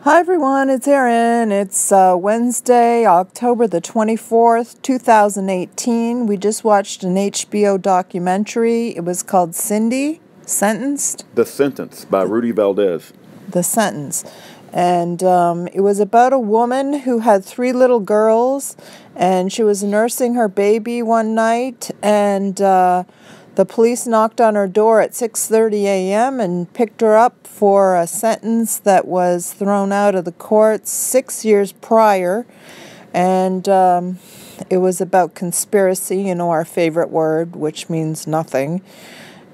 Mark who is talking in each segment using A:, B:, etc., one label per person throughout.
A: Hi everyone, it's Erin. It's Wednesday, October the 24th, 2018. We just watched an HBO documentary. It was called Sentenced?
B: The Sentence by Rudy Valdez.
A: The Sentence. And it was about a woman who had 3 little girls, and she was nursing her baby one night, and the police knocked on her door at 6:30 a.m. and picked her up for a sentence that was thrown out of the courts 6 years prior. And it was about conspiracy, our favorite word, which means nothing.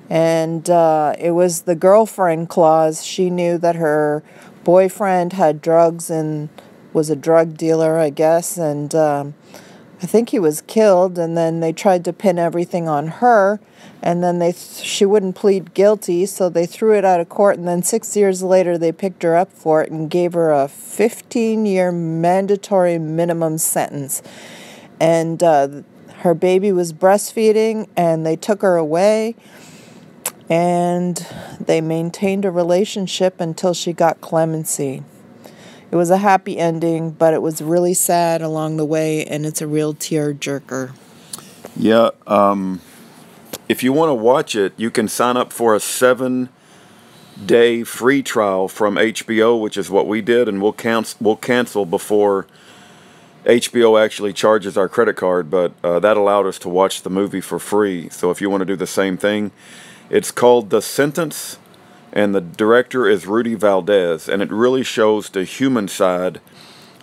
A: And it was the girlfriend clause. She knew that her boyfriend had drugs and was a drug dealer, I guess, and I think he was killed, and then they tried to pin everything on her, and then she wouldn't plead guilty, so they threw it out of court, and then 6 years later they picked her up for it and gave her a 15-year mandatory minimum sentence. And her baby was breastfeeding, and they took her away, and they maintained a relationship until she got clemency. It was a happy ending, but it was really sad along the way, and it's a real tear-jerker.
B: Yeah, if you want to watch it, you can sign up for a 7-day free trial from HBO, which is what we did, and we'll cancel before HBO actually charges our credit card, but that allowed us to watch the movie for free. So if you want to do the same thing, it's called The Sentence, and the director is Rudy Valdez, and it really shows the human side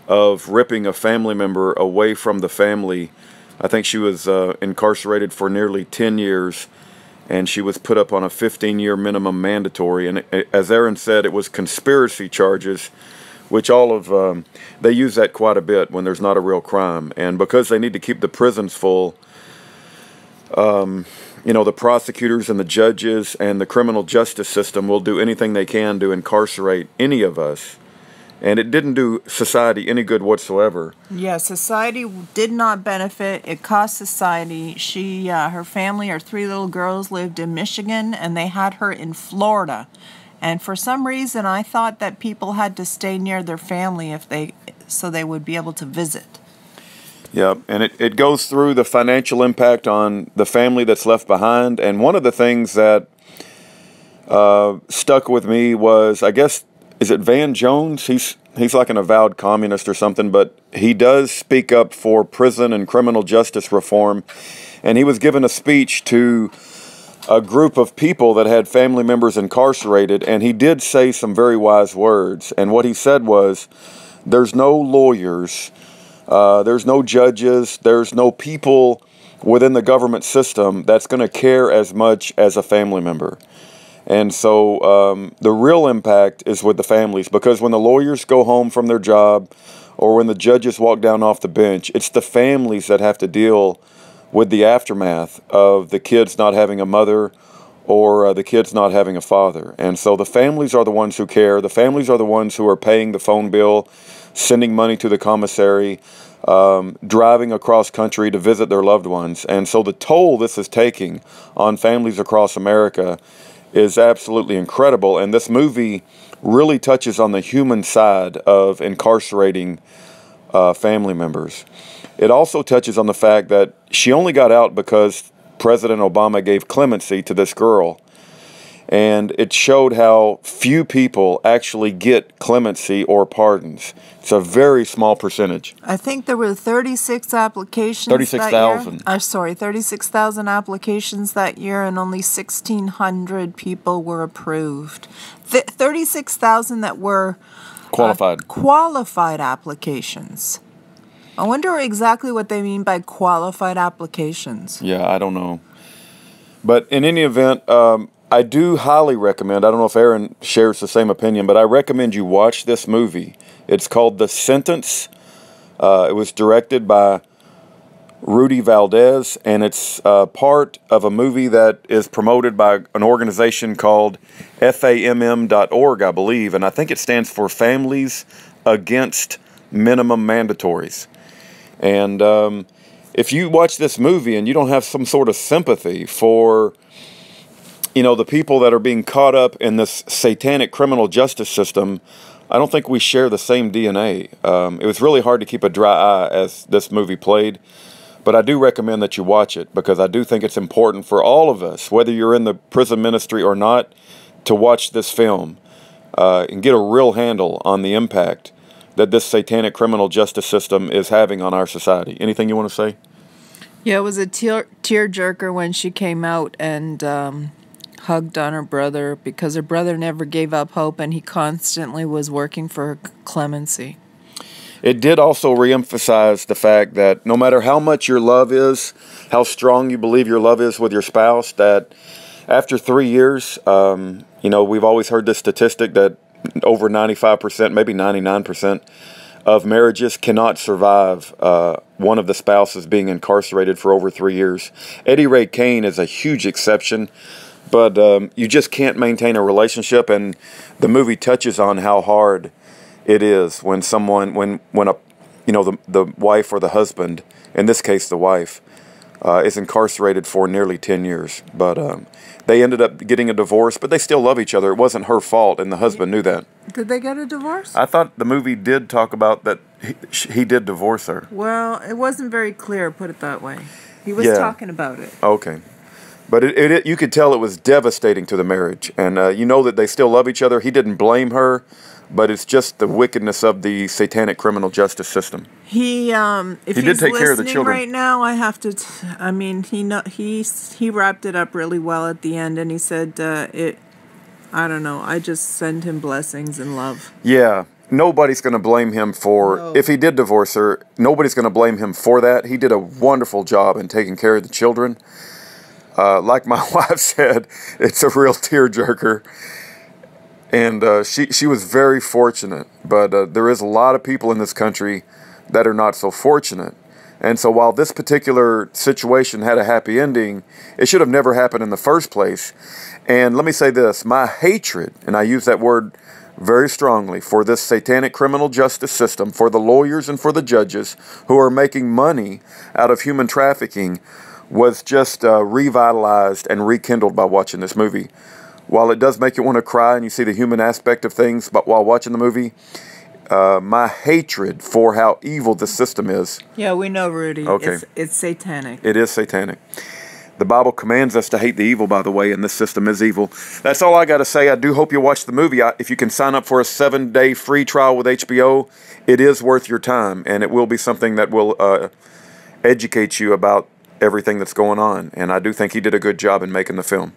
B: of ripping a family member away from the family. I think she was incarcerated for nearly 10 years, and she was put up on a 15-year minimum mandatory. And as Erin said, it was conspiracy charges, which they use that quite a bit when there's not a real crime. And because they need to keep the prisons full, the prosecutors and the judges and the criminal justice system will do anything they can to incarcerate any of us. And it didn't do society any good whatsoever.
A: Yeah, society did not benefit. It cost society. Her family, her 3 little girls, lived in Michigan, and they had her in Florida. And for some reason, I thought that people had to stay near their family so they would be able to visit.
B: Yeah, and it goes through the financial impact on the family that's left behind. And one of the things that stuck with me was, I guess, is it Van Jones? He's like an avowed communist or something, but he does speak up for prison and criminal justice reform. And he was given a speech to a group of people that had family members incarcerated, and he did say some very wise words. And what he said was, there's no lawyers, there's no judges, there's no people within the government system that's going to care as much as a family member. And so the real impact is with the families, because when the lawyers go home from their job or when the judges walk down off the bench, it's the families that have to deal with the aftermath of the kids not having a mother or the kids not having a father. And so the families are the ones who care. The families are the ones who are paying the phone bill, sending money to the commissary, driving across country to visit their loved ones. And so the toll this is taking on families across America is absolutely incredible. And this movie really touches on the human side of incarcerating family members. It also touches on the fact that she only got out because President Obama gave clemency to this girl. And it showed how few people actually get clemency or pardons. It's a very small percentage.
A: I think there were 36 applications
B: 36,000.
A: 36,000 applications that year, and only 1,600 people were approved. 36,000 that were qualified applications. I wonder exactly what they mean by qualified applications.
B: Yeah, I don't know. But in any event, I do highly recommend, I don't know if Erin shares the same opinion, but I recommend you watch this movie. It's called The Sentence. It was directed by Rudy Valdez, and it's part of a movie that is promoted by an organization called FAMM.org, I believe, and I think it stands for Families Against Minimum Mandatories. And if you watch this movie and you don't have some sort of sympathy for the people that are being caught up in this satanic criminal justice system, I don't think we share the same DNA. It was really hard to keep a dry eye as this movie played, but I do recommend that you watch it because I do think it's important for all of us, whether you're in the prison ministry or not, to watch this film and get a real handle on the impact that this satanic criminal justice system is having on our society. Anything you want to say?
A: Yeah, it was a tear-jerker when she came out and hugged on her brother because her brother never gave up hope and he constantly was working for clemency.
B: It did also reemphasize the fact that no matter how much your love is, how strong you believe your love is with your spouse, that after 3 years, we've always heard this statistic that over 95%, maybe 99% of marriages cannot survive one of the spouses being incarcerated for over 3 years. Eddie Ray Kane is a huge exception, but you just can't maintain a relationship, and the movie touches on how hard it is when the wife or the husband, in this case the wife, is incarcerated for nearly 10 years. But they ended up getting a divorce, but they still love each other. It wasn't her fault, and the husband knew that.
A: Did they get a divorce?
B: I thought the movie did talk about that he did divorce her.
A: Well, it wasn't very clear, put it that way. He was talking about it.
B: Okay. But you could tell it was devastating to the marriage. And that they still love each other. He didn't blame her, but it's just the wickedness of the satanic criminal justice system.
A: He
B: did take care of the children
A: right now. I have to. He wrapped it up really well at the end, and he said I don't know. I just send him blessings and love.
B: Yeah, nobody's going to blame him for if he did divorce her. Nobody's going to blame him for that. He did a wonderful job in taking care of the children. Like my wife said, it's a real tearjerker. And she was very fortunate, but there is a lot of people in this country that are not so fortunate. And so while this particular situation had a happy ending, it should have never happened in the first place. And let me say this, my hatred, and I use that word very strongly, for this satanic criminal justice system, for the lawyers and for the judges who are making money out of human trafficking, was just revitalized and rekindled by watching this movie. While it does make you want to cry and you see the human aspect of things, but while watching the movie, my hatred for how evil the system is.
A: Yeah, we know, Rudy.
B: Okay.
A: It's satanic.
B: It is satanic. The Bible commands us to hate the evil, by the way, and this system is evil. That's all I got to say. I do hope you watch the movie. If you can sign up for a 7-day free trial with HBO, it is worth your time, and it will be something that will educate you about everything that's going on. And I do think he did a good job in making the film.